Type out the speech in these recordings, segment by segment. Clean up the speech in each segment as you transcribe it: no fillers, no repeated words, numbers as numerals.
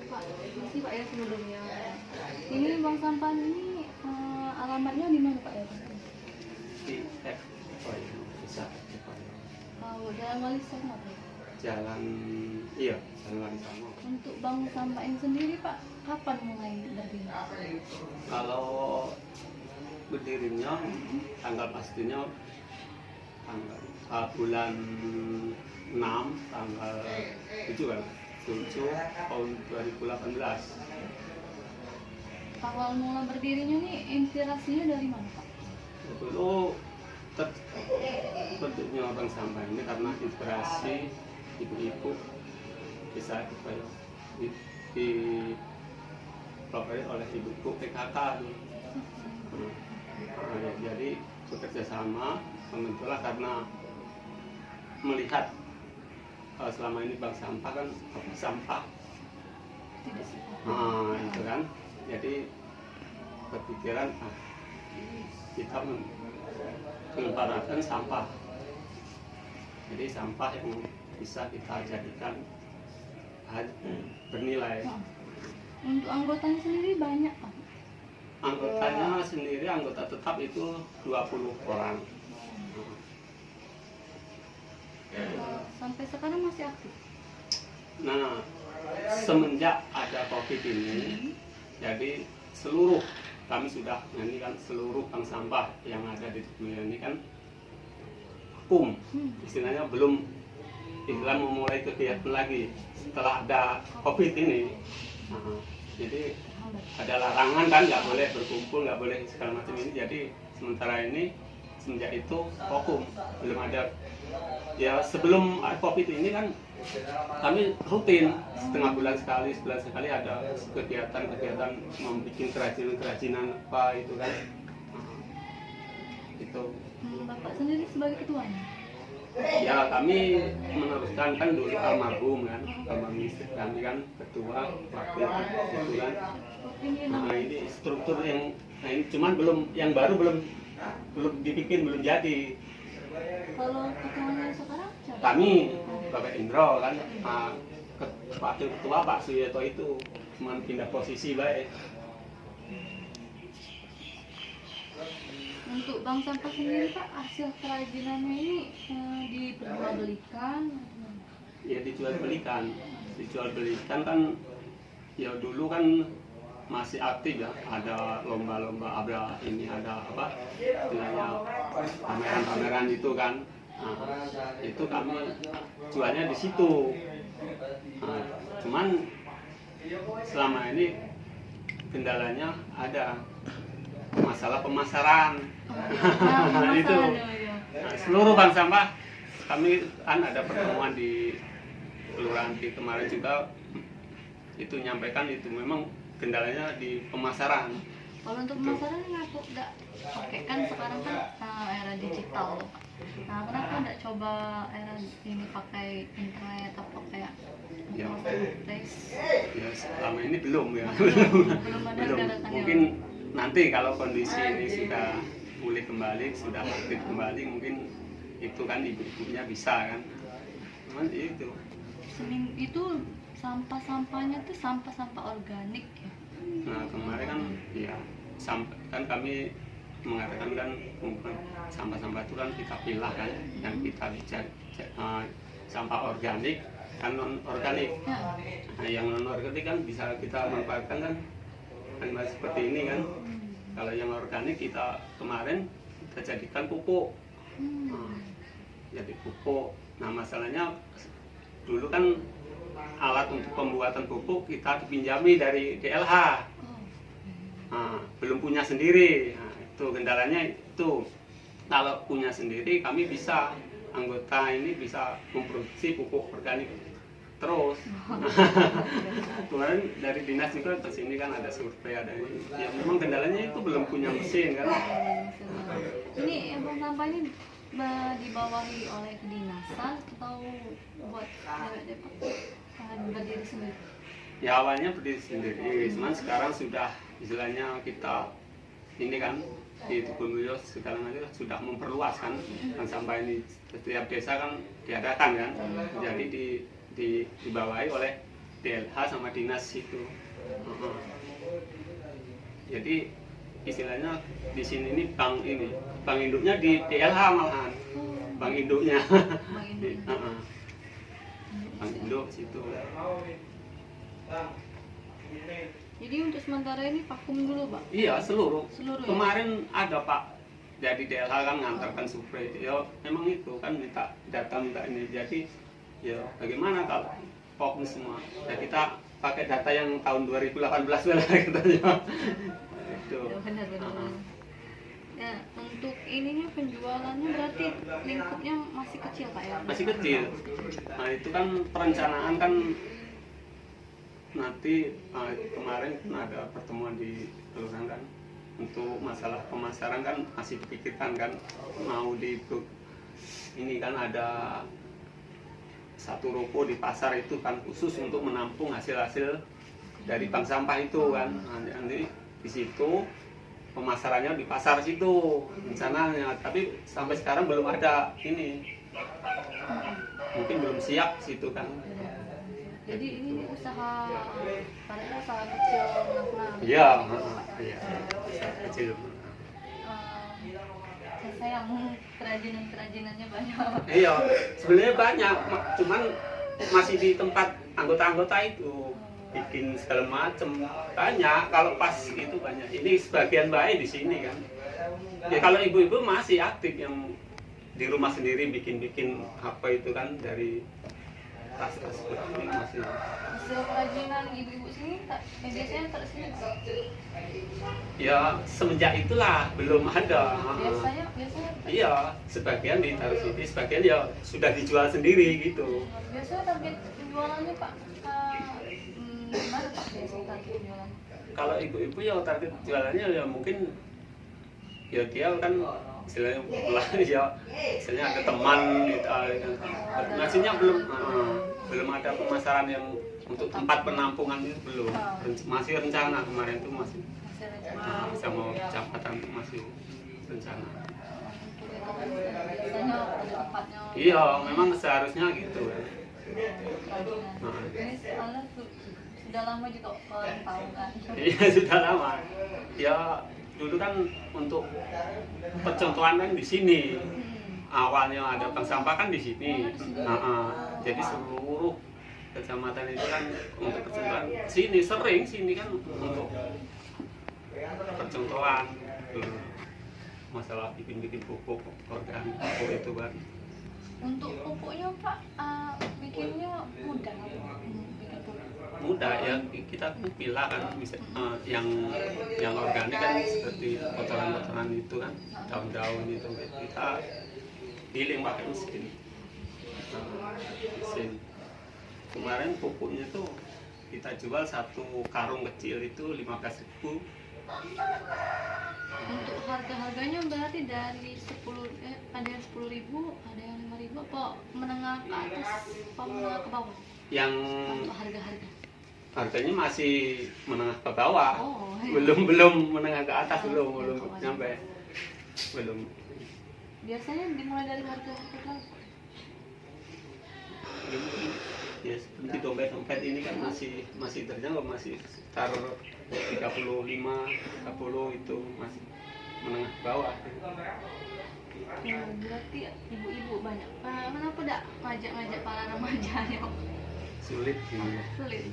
Makasih Pak ya sebelumnya. Ini buang sampah ini alamatnya di mana Pak ya? Di bisa. Jalan Wali Songo. Jalan Wali Songo. Untuk bank sampah ini sendiri Pak, kapan mulai berdiri? Kalau berdirinya tanggal pastinya tanggal bulan 6 tanggal 7 kan? 7 tahun 2018. Awal mula berdirinya nih inspirasinya dari mana Pak? Dulu bentuknya bank sampah ini karena inspirasi ibu-ibu bisa dipelopori oleh ibu-ibu PKK dulu. Jadi bekerja sama membentuklah karena melihat selama ini bank sampah kan sampah itu kan, jadi kepikiran kita memanfaatkan sampah, jadi sampah yang bisa kita jadikan bernilai. Untuk anggotanya sendiri banyak Pak? Anggotanya sendiri, anggota tetap itu 20 orang. Sampai sekarang masih aktif? Nah, semenjak ada COVID ini, jadi kami sudah nyanyikan seluruh bank sampah yang ada di dunia ini kan vakum, istilahnya belum memulai kegiatan lagi setelah ada COVID ini. Jadi ada larangan kan, nggak boleh berkumpul, nggak boleh segala macam ini. Jadi sementara ini semenjak itu vakum, belum ada. Ya sebelum COVID ini kan kami rutin setengah bulan sekali, sebulan sekali ada kegiatan membuat kerajinan apa itu kan. Itu. Bapak sendiri sebagai ketuanya? Ya kami meneruskan kan dulu almarhum istri kami kan ketua waktu itu kan. Nah ini struktur yang ini cuman yang baru belum dibikin, belum jadi. Kalau ketuanya sekarang siapa? Kami Bapak Indro kan, wakil ketua Pak Suyeto itu cuma pindah posisi baik. Untuk bank sampah sendiri Pak, hasil kerajinannya ini diperjualbelikan? Ya dijual belikan kan, ya dulu kan masih aktif ya, ada lomba-lomba, ada apa istilahnya pameran-pameran itu kan. Itu kami jualnya di situ. Cuman selama ini kendalanya ada masalah pemasaran. Itu seluruh bank sampah kami kan ada pertemuan di kelurahan di kemarin juga, itu nyampaikan itu memang kendalanya di pemasaran. Kalau untuk pemasaran ngaku nggak pakai kan sekarang kan era digital. Nah kenapa nggak coba era ini pakai internet atau kayak marketplace? Ya selama ini belum ya. Belum ada belum. gerakan Mungkin nanti kalau kondisi ini sudah pulih kembali, sudah aktif kembali, mungkin itu kan ibu-ibunya bisa kan. Cuman itu. Itu sampah-sampahnya tuh sampah-sampah organik ya. Nah kemarin kan ya kan kami mengatakan kan sampah-sampah itu kan kita pilah kan, yang kita sampah organik kan non organik. Nah yang non organik kan bisa kita manfaatkan kan animasi seperti ini kan. Kalau yang organik kita kemarin kita jadikan pupuk. Nah, jadi pupuk. Nah masalahnya dulu kan alat untuk pembuatan pupuk kita dipinjami dari DLH. Nah, belum punya sendiri. Nah, itu kendalanya itu. Kalau punya sendiri kami bisa, anggota ini bisa memproduksi pupuk organik terus. Kemarin dari dinas juga ke sini kan ada survei, ada ini. Ya memang kendalanya itu belum punya mesin kan. Ini buang sampah ini dibawahi oleh kedinasan atau buat berdiri sendiri? Ya awalnya berdiri sendiri, cuman sekarang sudah istilahnya kita ini kan di Tugunmulyo sekarang aja sudah memperluas kan, sampah ini setiap desa kan diadakan kan, jadi dibawahi oleh DLH sama dinas itu. Jadi istilahnya di sini ini bank induknya di DLH malahan, bank induknya. Bank induk situ. Jadi untuk sementara ini vakum dulu, Pak? Iya, seluruh ya? Kemarin ada Pak, jadi DLH kan ngantarkan survei. Ya memang itu kan minta data, minta ini. Jadi ya bagaimana kalau fokus semua? Ya kita pakai data yang tahun 2018 lah katanya. Itu. Ya, benar. Ya, untuk ininya penjualannya berarti lingkupnya masih kecil, Pak ya? Masih kecil. Nah itu kan perencanaan kan nanti kemarin kan ada pertemuan di kelurahan kan untuk masalah pemasaran kan masih dipikirkan kan, mau ini kan ada satu ruko di pasar itu kan khusus untuk menampung hasil-hasil dari bank sampah itu kan. Nanti di situ pemasarannya di pasar situ rencananya, tapi sampai sekarang belum ada ini, mungkin belum siap situ kan. Jadi ini usaha, padahal usaha kecil menengah. Iya, kecil. Saya sayang kerajinan-kerajinannya banyak. Iya, sebenarnya banyak, cuman masih di tempat anggota-anggota itu bikin segala macem banyak. Kalau pas itu banyak. Ini sebagian baik di sini kan. Ya kalau ibu-ibu masih aktif yang di rumah sendiri bikin apa itu kan dari tas-tas ini masih. Hasil kerajinan ibu-ibu sini biasanya tersini. Ya semenjak itulah belum ada. Biasanya. Iya, sebagian ditaruh sini, sebagian ya sudah dijual sendiri gitu. Biasanya target penjualannya Pak, gimana Pak biasanya target penjualan? Kalau ibu-ibu ya target jualannya ya mungkin ya dia kan istilahnya pulang ya, istilahnya ada teman gitu, nasinya belum ada pemasaran yang untuk tempat penampungan itu belum, masih rencana kemarin itu masih sama kecamatan itu masih rencana. Biasanya ada tempatnya. Iya, memang seharusnya gitu. Ini soalnya sudah lama juga orang tahu kan. Iya sudah lama. Ya dulu kan untuk percontohan kan di sini. Awalnya ada bank sampah kan di sini. Jadi seluruh kecamatan itu kan untuk percontohan sini kan untuk percontohan. Masalah bikin pupuk organik itu kan. Untuk pupuknya Pak, bikinnya mudah bikin pupuk. Mudah ya, kita pilah kan bisa yang organik kan seperti kotoran-kotoran itu kan, daun-daun itu kita giling pakai mesin. Kemarin pupuknya tuh kita jual satu karung kecil itu 15.000. Untuk harga-harganya berarti dari ada yang 10.000, ada yang 5.000, apa menengah ke atas, apa menengah ke bawah? Yang untuk harga-harga harganya masih menengah ke bawah. Belum menengah ke atas, belum sampai belum. Biasanya dimulai dari harga berapa? Ya seperti dompet ini kan masih terjangkau, masih sekitar 35, 30 itu masih menengah ke bawah. Berarti ibu-ibu banyak. Kenapa tidak ngajak para remaja? sulit sih. Sulit.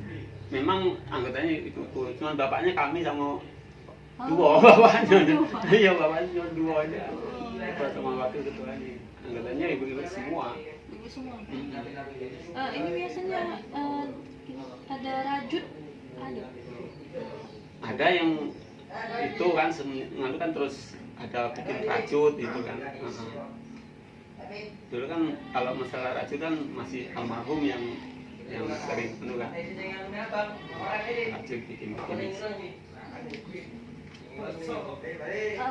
Memang anggotanya itu cuma bapaknya kami sama Oh. dua bapaknya. Dua. Iya bapaknya cuma dua aja. Sama wakil ketuanya. Anggotanya ibu-ibu semua. Ibu semua. Ini biasanya ada rajut, ada. Ada yang itu kan nganu kan terus ada bikin rajut itu kan. Dulu kan kalau masalah rajut kan masih almarhum yang sering penuh kan. Rajut bikin.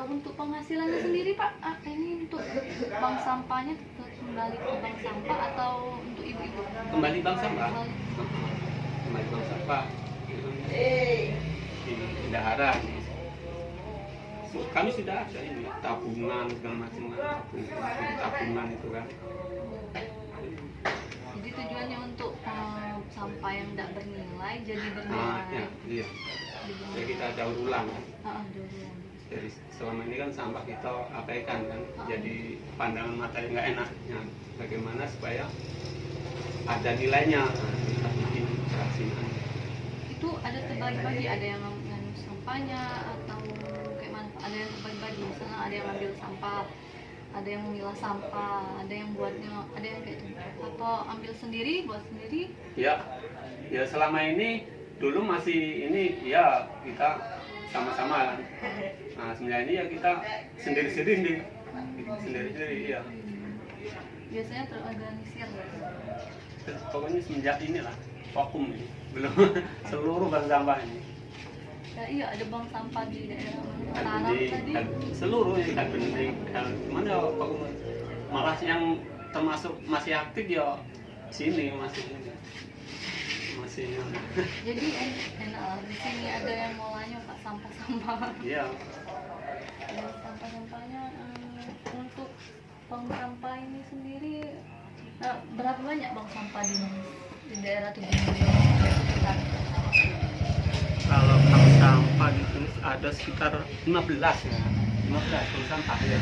Untuk penghasilannya sendiri Pak, ini untuk bank sampahnya tetap kembali ke bank sampah atau untuk ibu-ibu? Kembali bank sampah. Kembali bank sampah. Di bendahara. Kami sudah ada ini tabungan segala macam tabungan itu kan. Jadi tujuannya untuk sampah yang tidak bernilai jadi bernilai. Ya, iya. Jadi kita daur ulang kan. Daur ulang. Jadi selama ini kan sampah kita abaikan kan. Jadi pandangan mata yang nggak enak. Ya, bagaimana supaya ada nilainya? Kita bikin kerajinan. Itu ada terbagi-bagi, ada yang nganu sampahnya atau kayak mana? Ada yang terbagi-bagi, misalnya ada yang ambil sampah, ada yang memilah sampah, ada yang buatnya, ada yang kayak gitu. Atau ambil sendiri, buat sendiri? Ya, ya selama ini dulu masih ini ya kita sama-sama kan. Nah sebenarnya ini ya kita sendiri-sendiri ya. Biasanya terorganisir. Pokoknya semenjak inilah vakum ini belum seluruh bank sampah ini. Ya, iya ada bank sampah di daerah Tanam tadi. Seluruh ini kan bening. Cuman ya vakum. Malah yang termasuk masih aktif ya sini masih. Jadi enak lah, di sini ada yang ngolahnya Pak, sampah-sampah. Iya. Sampah-sampahnya untuk bank sampah ini sendiri berapa banyak bank sampah di daerah Tujuh sekitar? Kalau bank sampah di sini ada sekitar 15 ya. 15 bank sampah ya.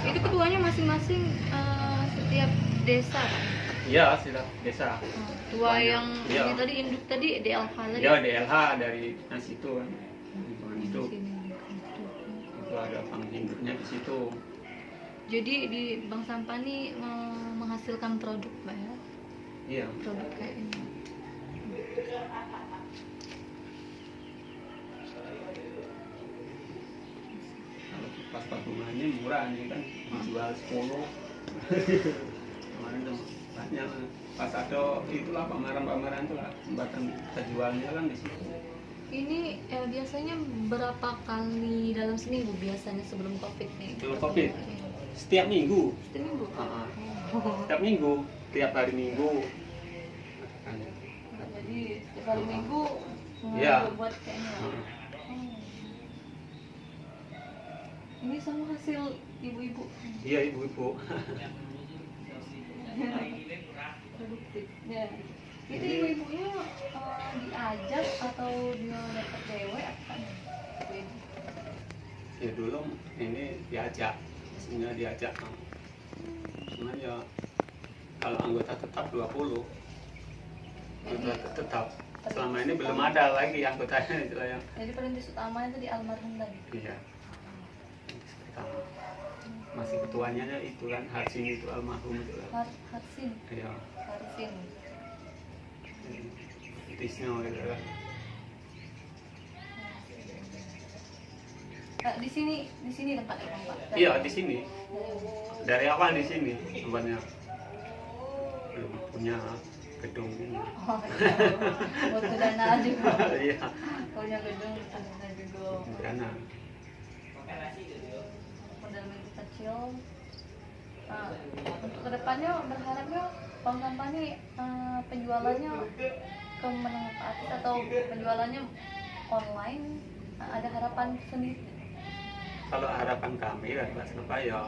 Itu ketuanya masing-masing setiap desa Pak? Iya, setiap desa. Tua yang ya. ini tadi induk tadi DLH tadi. Ya, DLH dari situ kan. Lingkungan itu. Itu ada bank induknya di situ. Jadi di bank sampah ini menghasilkan produk Pak ya? Iya. Produk kayak ini. Kalau pas tabungannya murah ini kan dijual 10. Kemarin tuh banyak pas ada itulah pameran-pameran itu lah kesempatan kita jualnya kan di situ. Ini biasanya berapa kali dalam seminggu biasanya sebelum COVID nih? Sebelum COVID? Setiap minggu. Setiap minggu? Setiap minggu, tiap hari minggu. Jadi setiap hari minggu Iya. buat kayaknya. Ini sama hasil ibu-ibu. Iya ibu-ibu. Produktif. Ya. Itu ibu-ibunya diajak atau dia dapat dewe apa? Ya dulu ini diajak, sebenarnya diajak. Cuman ya kalau anggota tetap 20. Anggota tetap. Selama ini belum ada lagi anggotanya istilahnya. Jadi perintis utamanya itu di almarhum tadi. Iya. Pertama. Masih ketuanya itu kan Harsin itu almarhum itu kan. Harsin. Iya. Harsin. Tisnya gitu kan. Di sini tempatnya Pak. Iya di sini. Dari awal di sini tempatnya. Belum punya gedung ini. Oh, butuh dana juga. Iya. Punya gedung, dana juga. Dana. Modal kecil. Untuk kedepannya berharapnya bank sampah ini penjualannya ke menengah ke atas atau penjualannya online, ada harapan sendiri? Kalau harapan kami dan Mbak Sampah ya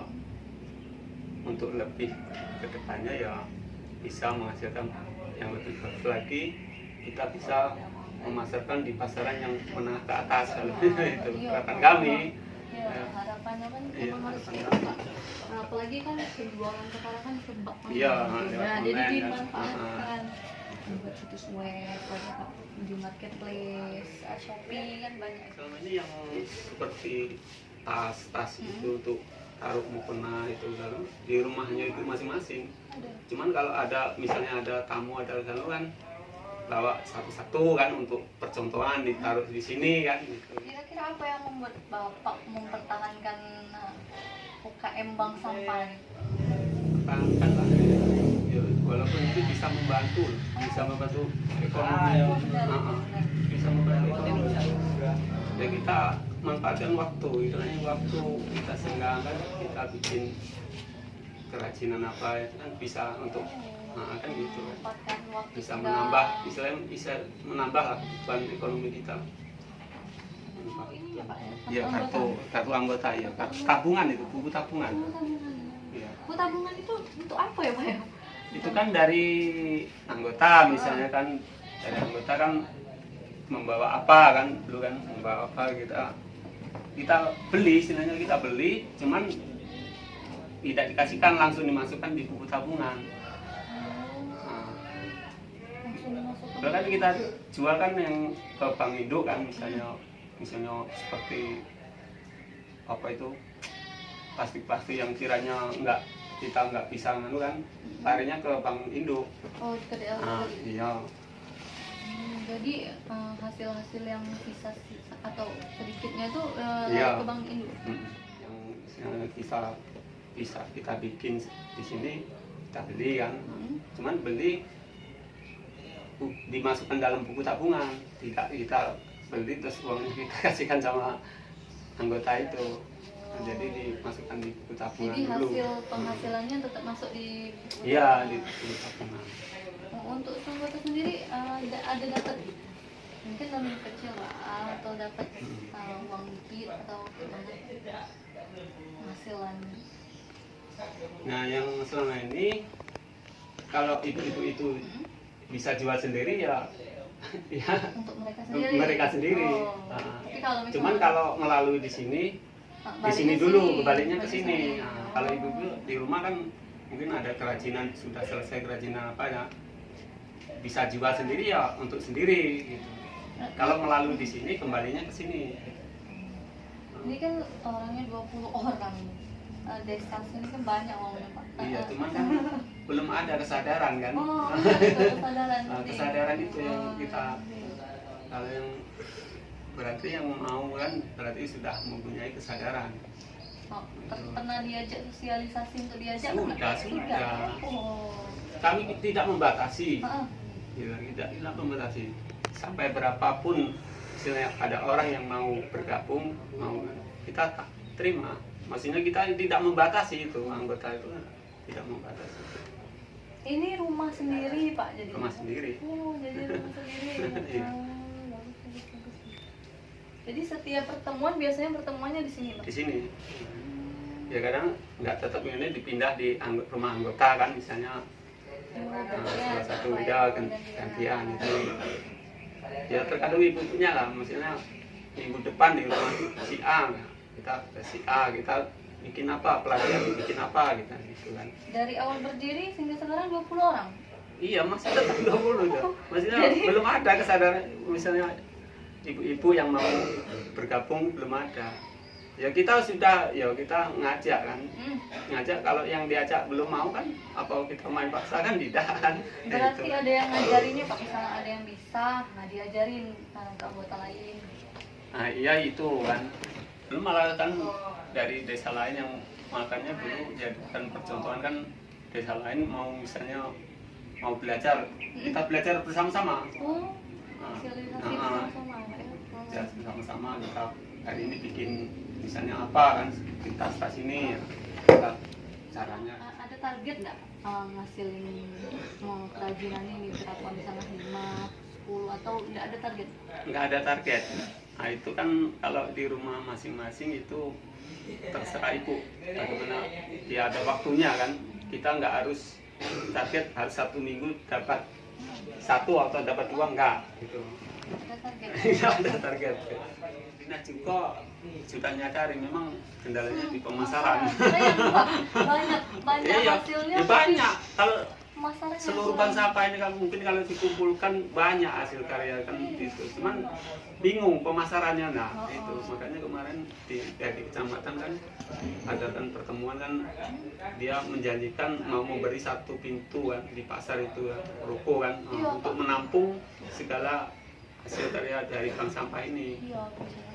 untuk lebih ke depannya ya bisa menghasilkan yang lebih bagus lagi, kita bisa memasarkan di pasaran yang menengah ke atas. Kalau itu harapan kami. Ya, harapan kedepannya kan Iya, emang harus kayak kedepannya. apa. Nah, apalagi kan penjualan sekarang kan serba Iya, online. lewat Nah, jadi online kan. dimanfaatkan buat situs web, banyak di marketplace, Shopee kan banyak. Selama ini yang seperti tas itu untuk taruh mukena itu kan di rumahnya itu masing-masing. Ada. Cuman kalau ada misalnya ada tamu ada kan bawa satu-satu kan untuk percontohan ditaruh di sini kan gitu. Kira-kira apa yang membuat Bapak mempertahankan UKM Bank Sampah ini? Kan lah ya, walaupun itu bisa membantu ekonomi Oh, benar, Heeh. benar. Bisa membantu ekonomi ya kita manfaatkan waktu itu hanya waktu kita senggangkan kita bikin kerajinan apa itu kan bisa untuk kan gitu kan Memanfaatkan waktu bisa senggang. menambah istilahnya bisa menambah lah beban ekonomi kita. Oh, ini ya Pak ya? Ya kartu anggota ya tabungan itu buku tabungan. Oh, tabungan. Ya. Buku tabungan itu untuk apa ya Pak ya? Itu kan dari anggota misalnya kan dari anggota kan membawa apa kan dulu kan membawa apa kita beli istilahnya kita beli cuman tidak dikasihkan langsung dimasukkan di buku tabungan. Nah, Langsung dimasukkan. bahkan kita jual kan yang ke bank induk kan misalnya seperti apa itu plastik yang kiranya kita nggak bisa nganu kan larinya ke bank induk. Oh, ke DL. Iya. Jadi hasil-hasil yang sisa atau sedikitnya itu Iya. ke bank induk. Yang bisa kita bikin di sini kita beli kan. Cuman beli dimasukkan dalam buku tabungan, tidak kita beli terus uangnya kita kasihkan sama anggota itu. Jadi dimasukkan di buku tabungan Jadi dulu. hasil penghasilannya tetap masuk di buku Iya tabungan. di buku tabungan. Untuk anggota sendiri ada dapat mungkin lebih kecil lah atau dapat uang dikit atau gimana penghasilan. Nah yang selama ini kalau ibu-ibu itu bisa jual sendiri ya Untuk mereka sendiri. Oh. Nah, Tapi kalau misalnya cuman kalau melalui di sini baliknya dulu sini, baliknya ke balik sini. Nah, kalau ibu-ibu di rumah kan mungkin ada kerajinan sudah selesai kerajinan apa ya bisa jual sendiri ya untuk sendiri gitu. Kalau melalui di sini kembalinya ke sini. Ini kan orangnya 20 orang. Desa sini kan banyak orangnya Pak. Iya, cuman kan belum ada kesadaran kan. Oh, ada kesadaran. Kesadaran itu yang Oh, kita iya. kalau yang berarti yang mau kan berarti sudah mempunyai kesadaran. Oh, pernah diajak sosialisasi untuk diajak? Sudah. Oh. Kami tidak membatasi. Heeh. Ya, tidak membatasi. Sampai berapapun misalnya ada orang yang mau bergabung, mau kita terima. Maksudnya kita tidak membatasi itu anggota itu tidak membatasi. Ini rumah sendiri Pak jadi. Rumah sendiri. Oh, jadi rumah sendiri. Iya. Bagus. Jadi setiap pertemuan biasanya pertemuannya di sini Pak. Di sini. Ya kadang nggak tetap ini dipindah di rumah anggota kan misalnya salah satu ya gantian itu. Ya terkadang ibunya lah, maksudnya minggu depan di rumah si A, kita ke si A, kita bikin apa, pelatihan bikin apa gitu kan. Dari awal berdiri hingga sekarang 20 orang. Iya, masih tetap 20 tuh. Maksudnya belum ada kesadaran misalnya ibu-ibu yang mau bergabung belum ada. Ya kita sudah, ya kita ngajak kan. Ngajak kalau yang diajak belum mau kan apa kita main paksa kan tidak kan. Berarti ada yang ngajarinnya Pak, misalnya ada yang bisa, nah diajarin ke anggota lain. Nah iya itu kan. Belum malah kan dari desa lain yang makanya dulu jadikan percontohan kan desa lain mau misalnya mau belajar, kita belajar bersama-sama. Oh, sosialisasi bersama-sama ya. Bersama-sama kita hari ini bikin misalnya apa kan kita tas ini ya, kita caranya. Ada target nggak ngasilin kerajinan ini berapa misalnya 5, 10 atau nggak ada target? Nggak ada target. Nah itu kan kalau di rumah masing-masing itu terserah ibu bagaimana dia ada waktunya kan, kita nggak harus target harus 1 minggu dapat 1 atau dapat 2 enggak gitu. ada target. Tidak ada target. Nah juga sudah nyadari memang kendalanya di pemasaran. Banyak Iya, hasilnya. ya banyak. Kalau Pemasarannya seluruh bank sampah ini kan mungkin kalau dikumpulkan banyak hasil karya kan itu, cuman bingung pemasarannya. Nah itu makanya kemarin dari kecamatan kan ada kan pertemuan kan, dia menjanjikan mau memberi 1 pintu kan di pasar itu kan, ruko kan, untuk menampung segala hasil karya dari bank sampah ini.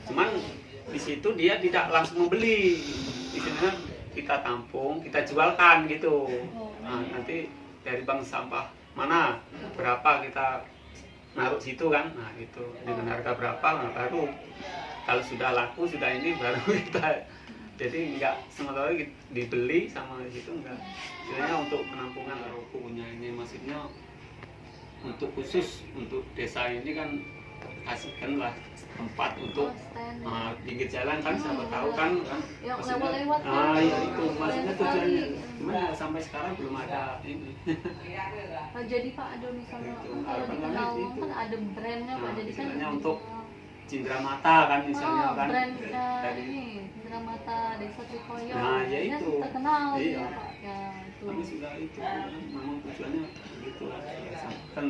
Cuman di situ dia tidak langsung membeli, di sini kita tampung, kita jualkan gitu. Nah, nanti dari bank sampah mana berapa kita naruh situ kan, nah itu dengan harga berapa, nah baru kalau sudah laku sudah ini baru kita, jadi enggak sementara dibeli sama di situ enggak, sebenarnya untuk penampungan rukunya ini maksudnya untuk khusus untuk desa ini kan kasihkanlah tempat untuk pinggir jalan kan, siapa tahu kan maksudnya, nah ya itu maksudnya tujuannya, cuman ya sampai sekarang belum ada ini. Jadi Pak ada misalnya kalau dikenal kan ada brandnya Pak, jadi kan untuk Cindera Mata kan misalnya kan, brand ini Cindera Mata Desa Trikoyo, nah ya itu terkenal iya Pak ya itu. Kami sudah itu memang tujuannya gitu lah, kan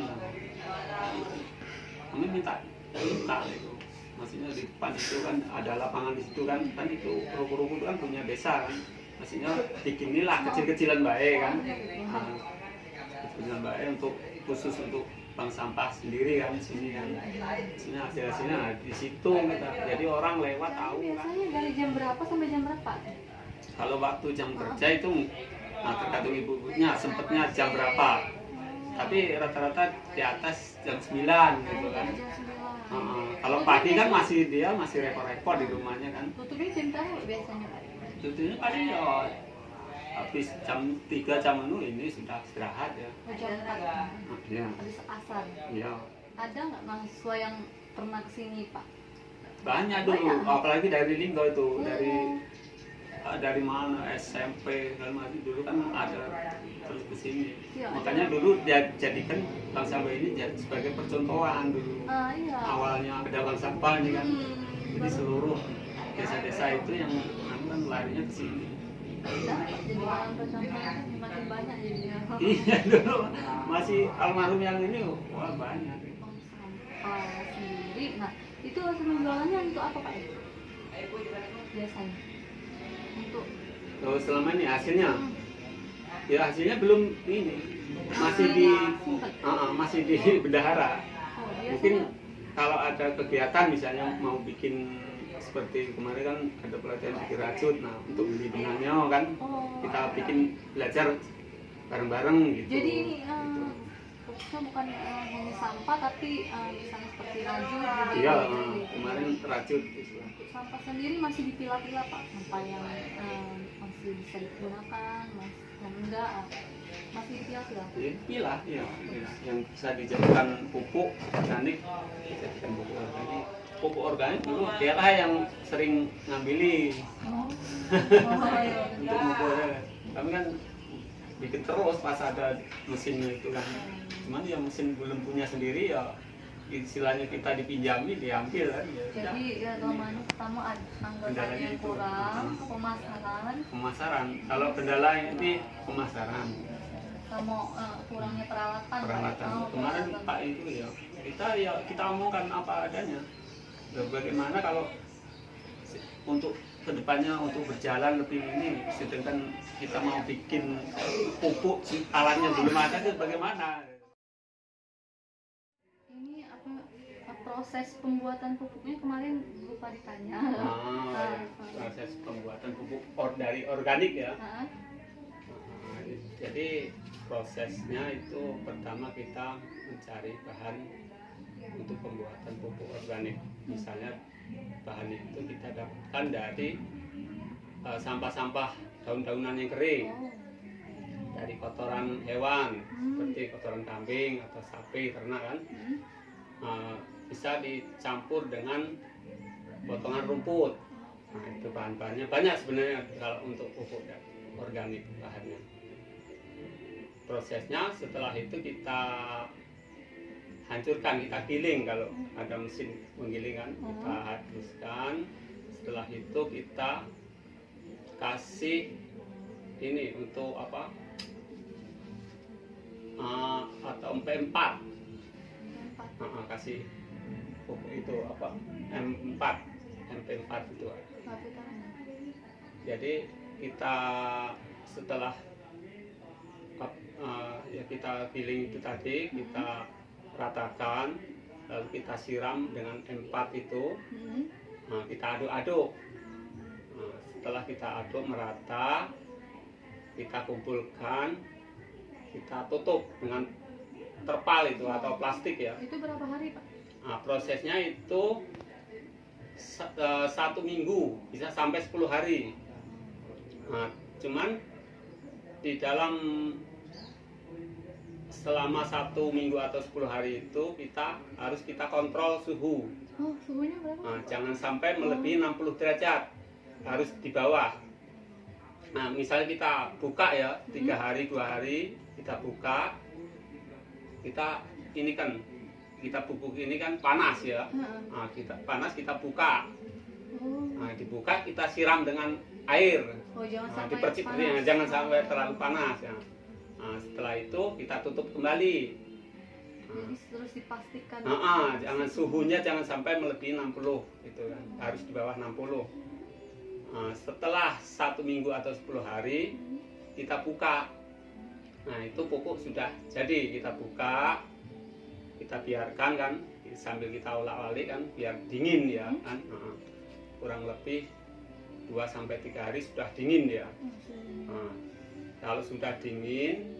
kami minta itu, maksudnya di depan itu kan ada lapangan di situ kan itu ruko-ruko itu kan punya desa kan, maksudnya bikinilah kecil-kecilan baik kan, kecil-kecilan baik untuk khusus untuk bank sampah sendiri kan, sini kan, sini hasil-hasilnya di situ kita, jadi orang lewat tahu kan. Biasanya dari jam berapa sampai jam berapa? Kalau waktu jam kerja itu tergantung ibu-ibunya sempatnya jam berapa, tapi rata-rata di atas jam 9 gitu kan. Kalau pagi kan masih repot-repot di rumahnya kan. Tutupnya jam berapa biasanya Pak? Tutupnya paling ya habis jam 3 jam ini sudah istirahat ya. Jam 4. Iya. Habis asar. Iya. Ada nggak mahasiswa yang pernah kesini Pak? Banyak dulu, apalagi dari Linggo itu, dari mana SMP dan masih dulu kan ada terus kesini. Makanya dulu dia jadikan bank sampah ini sebagai percontohan dulu. Iya. Awalnya ada bank sampah ini kan, jadi seluruh desa-desa itu yang kan larinya ke sini. Jadi orang percontohan makin banyak jadinya. Iya dulu masih almarhum yang ini wah banyak. Bank sampah sendiri. Nah itu hasil penjualannya untuk apa Pak? Biasanya untuk Selama ini hasilnya, ya hasilnya belum ini, masih di bendahara. Mungkin kalau ada kegiatan misalnya mau bikin seperti kemarin kan ada pelatihan bikin rajut, nah untuk beli benangnya kan kita bikin belajar bareng-bareng gitu. Jadi ini fokusnya bukan hanya sampah tapi misalnya seperti rajut gitu. Iya, kemarin rajut gitu. Sampah sendiri masih dipilah-pilah Pak, sampah yang masih bisa digunakan, yang enggak masih dipilah-pilah. Pilah, iya, yang bisa dijadikan pupuk organik, dijadikan pupuk organik. Pupuk organik dulu dia lah yang sering ngambili untuk pupuknya. Kami kan bikin terus pas ada mesinnya itu kan, cuman ya mesin belum punya sendiri ya istilahnya kita dipinjami diambil kan ya. Jadi ya kelemahannya pertama anggotanya yang kurang, pemasaran. Kalau kendala ini pemasaran sama kurangnya peralatan. Kemarin Pak itu ya kita omongkan apa adanya. Bagaimana kalau untuk kedepannya untuk berjalan lebih ini, sedangkan kita mau bikin pupuk alatnya belum ada itu bagaimana? Ini proses pembuatan pupuknya kemarin lupa ditanya. Proses pembuatan pupuk dari organik ya. Jadi prosesnya itu pertama kita mencari bahan untuk pembuatan pupuk organik. Misalnya bahan itu kita dapatkan dari sampah-sampah daun-daunan yang kering, dari kotoran hewan seperti kotoran kambing atau sapi, ternak kan, bisa dicampur dengan potongan rumput. Nah itu bahan-bahannya banyak sebenarnya kalau untuk pupuk organik bahannya. Prosesnya setelah itu kita hancurkan, kita giling. Kalau ada mesin penggiling kan, kita haluskan. Setelah itu kita kasih ini untuk apa, atau MP4. Kasih pupuk itu apa, MP4 itu. Jadi kita setelah ya kita giling itu tadi, kita ratakan, lalu kita siram dengan M4 itu. Kita aduk-aduk. Setelah kita aduk merata, kita kumpulkan, kita tutup dengan terpal itu atau plastik ya. Itu berapa hari, Pak? Prosesnya itu 1 minggu, bisa sampai 10 hari. Cuman di dalam selama 1 minggu atau 10 hari itu harus kita kontrol suhu. Suhunya berapa? Jangan sampai melebihi 60 derajat, harus di bawah. Misalnya kita buka ya, 3 hari 2 hari kita buka, kita ini kan, kita pupuk ini kan panas ya. Kita panas, kita buka. Dibuka, kita siram dengan air. Jangan sampai terlalu panas ya. Setelah itu kita tutup kembali. Jadi terus dipastikan. Suhunya jangan sampai melebihi 60 gitu kan. Harus di bawah 60. Setelah 1 minggu atau 10 hari kita buka. Itu pupuk sudah jadi, kita buka, kita biarkan kan, sambil kita olak-alik kan, biar dingin ya kan. Kurang lebih 2-3 hari sudah dingin ya. Kalau sudah dingin,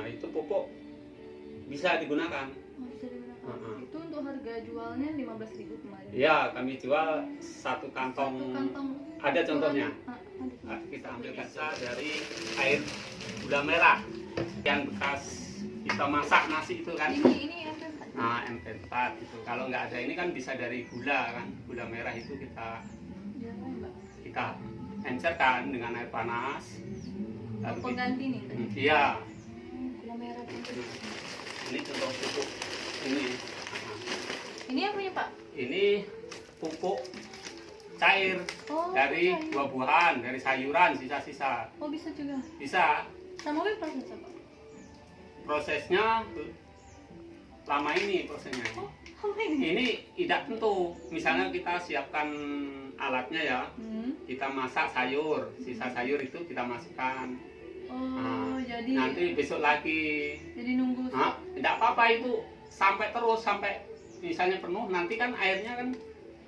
itu pupuk bisa digunakan. Itu untuk harga jualnya 15.000 kemarin. Ya, kami jual 1 kantong. Ada contohnya. Kita ambil kaca dari air gula merah yang bekas kita masak nasi itu kan. Ini MP4. MP4 itu. Kalau nggak ada ini kan bisa dari gula kan. Gula merah itu kita encerkan dengan air panas. Pengganti nih tadi. Iya. Gula merah. Ini contoh pupuk ini. Ini apanya, Pak? Ini pupuk cair dari buah-buahan, dari sayuran, sisa-sisa. Bisa juga. Bisa. Sama apa prosesnya, Pak? Prosesnya lama ini prosesnya. Ini tidak tentu. Misalnya kita siapkan alatnya ya. Kita masak sayur, sisa sayur itu kita masukkan. Jadi nanti besok lagi. Jadi nunggu. Tidak apa-apa itu sampai misalnya penuh, nanti kan airnya kan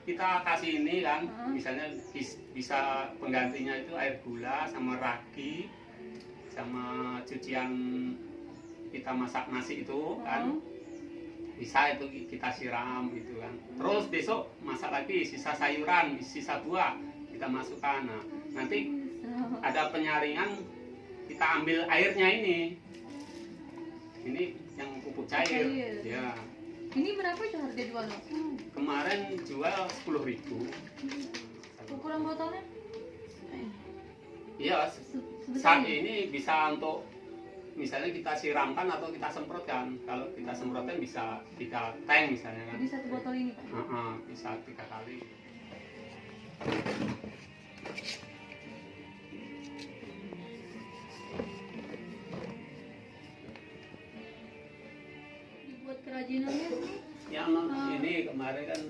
kita kasih ini kan, misalnya bisa penggantinya itu air gula sama ragi sama cucian kita masak nasi itu kan, bisa itu kita siram gitu kan. Terus besok masak lagi sisa sayuran, sisa buah kita masukkan. Nanti ada penyaringan, kita ambil airnya ini yang pupuk cair. Ya. Ini berapa itu harga jualnya? Kemarin jual 10.000. Ukuran botolnya? Iya, saat ini bisa untuk misalnya kita siramkan atau kita semprotkan. Kalau kita semprotkan bisa 3 tank misalnya kan. Jadi 1 botol ini, Pak? Bisa 3 kali. Dibuat kerajinannya sih? Ini kemarin kan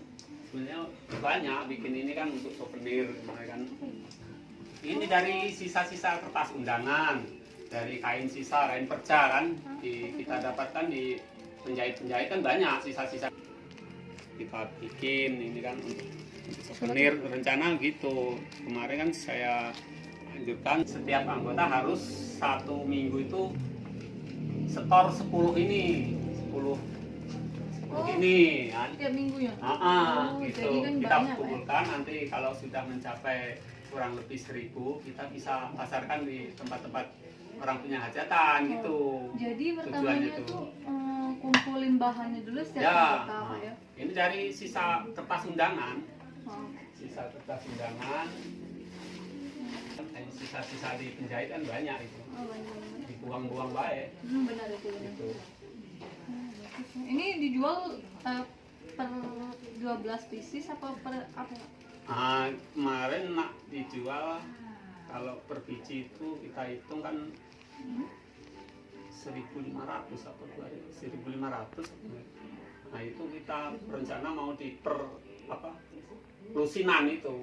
sebenarnya banyak bikin ini kan untuk souvenir kemarin kan. Ini dari sisa-sisa kertas undangan, dari kain perca kan, kita dapatkan di penjahit-penjahit kan banyak sisa-sisa. Kita bikin ini kan untuk souvenir, rencana gitu. Kemarin kan saya anjurkan setiap anggota harus 1 minggu itu setor 10 ini, 10 ini kan. Tiap minggunya? Gitu. Kan kita banyak, kumpulkan nanti kalau sudah mencapai kurang lebih 1.000, kita bisa pasarkan di tempat-tempat orang punya hajatan gitu. Jadi pertamanya tuh kumpulin bahannya dulu setiap anggota, Pak ya? Ini dari sisa kertas undangan. Sisa kertas undangan. Sisa-sisa di penjahit kan banyak itu. Banyak. Dibuang-buang baik. Benar itu. Gitu. Ini dijual per 12 pieces apa per apa? Kemarin nak dijual kalau per biji itu kita hitung kan 1.500 apa 1.500. Nah itu kita rencana mau lusinan itu.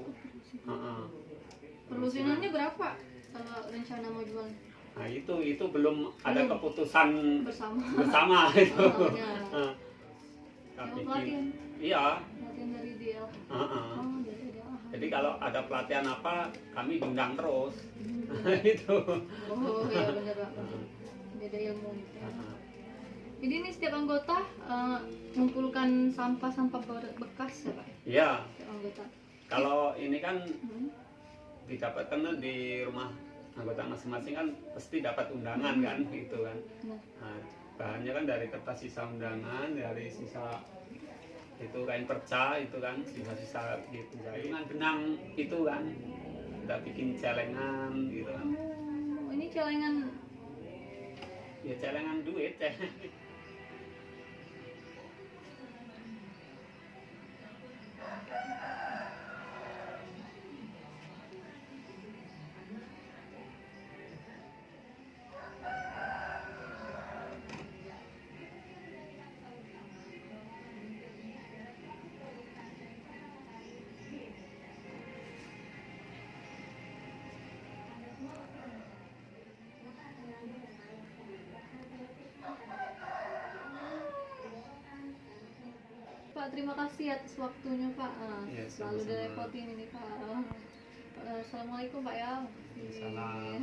Perlusinannya berapa kalau rencana mau jual? Nah itu belum ada keputusan Bersama. itu. Oh, ya. Kita Yang bikin. pelatihan? Iya. Pelatihan dari DL. Oh, dari DL. Jadi kalau ada pelatihan apa kami diundang terus. Itu. Oh iya benar Pak. Beda ilmu gitu ya. Jadi ini setiap anggota mengumpulkan sampah-sampah bekas ya Pak? Iya. Setiap anggota. Kalau ini kan didapatkan di rumah anggota masing-masing kan pasti dapat undangan kan gitu kan. Nah, bahannya kan dari kertas sisa undangan, dari sisa itu kain perca itu kan, sisa-sisa gitu jaringan benang itu kan kita bikin celengan gitu kan. Ini celengan Ya celengan duit. Pak, terima kasih atas waktunya Pak. Ya, Selalu sama-sama. direpotin ini Pak. Assalamualaikum Pak ya. Salam.